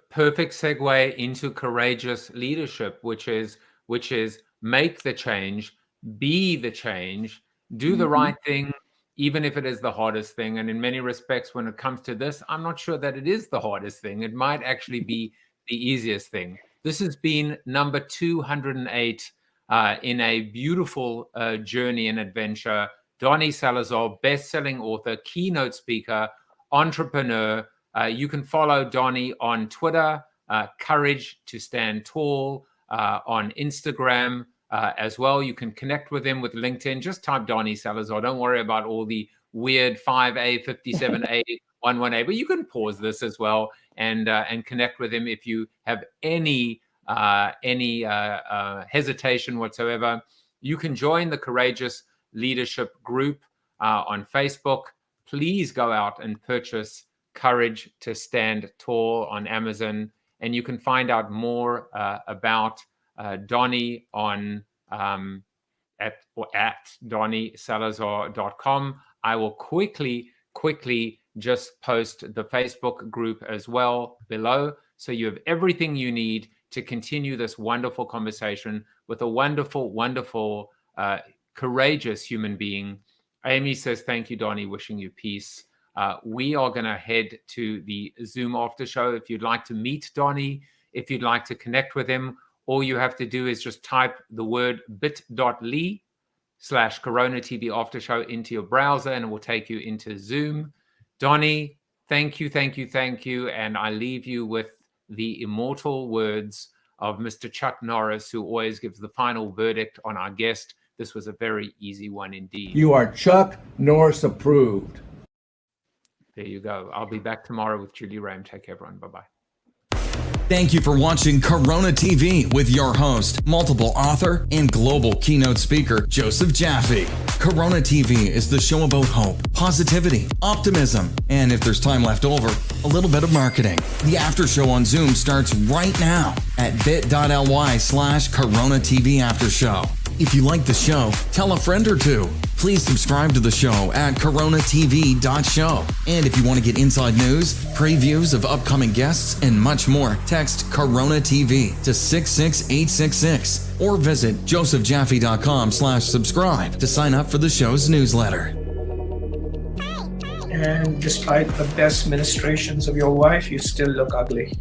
Perfect segue into courageous leadership, which is make the change, be the change, do the right thing, even if it is the hardest thing. And in many respects, when it comes to this, I'm not sure that it is the hardest thing. It might actually be the easiest thing. This has been number 208 in a beautiful journey and adventure. Donney Salazar, best-selling author, keynote speaker, entrepreneur. You can follow Donney on Twitter, Courage to Stand Tall, on Instagram as well. You can connect with him with LinkedIn. Just type Donney Salazar. Don't worry about all the weird 5A, 57A, 11A, but you can pause this as well and connect with him if you have any hesitation whatsoever. You can join the Courageous Leadership group on Facebook. Please go out and purchase Courage to Stand Tall on Amazon, and you can find out more about Donney on at DonneySalazar.com. I will quickly just post the Facebook group as well below, so you have everything you need to continue this wonderful conversation with a wonderful, courageous human being. Amy says, thank you, Donney, wishing you peace. We are going to head to the Zoom after show. If you'd like to meet Donney, if you'd like to connect with him, all you have to do is just type the word bit.ly/CoronaTV after show into your browser, and it will take you into Zoom. Donney, thank you. And I leave you with the immortal words of Mr. Chuck Norris, who always gives the final verdict on our guest. This was a very easy one indeed. You are Chuck Norris approved. There you go. I'll be back tomorrow with Julie Ram. Take care, everyone. Bye-bye. Thank you for watching Corona TV with your host, multiple author and global keynote speaker, Joseph Jaffe. Corona TV is the show about hope, positivity, optimism, and if there's time left over, a little bit of marketing. The after show on Zoom starts right now at bit.ly/Corona TV after show. If you like the show, tell a friend or two. Please subscribe to the show at coronatv.show. And if you want to get inside news, previews of upcoming guests, and much more, text Corona TV to 66866 or visit josephjaffe.com/subscribe to sign up for the show's newsletter. And despite the best ministrations of your wife, you still look ugly.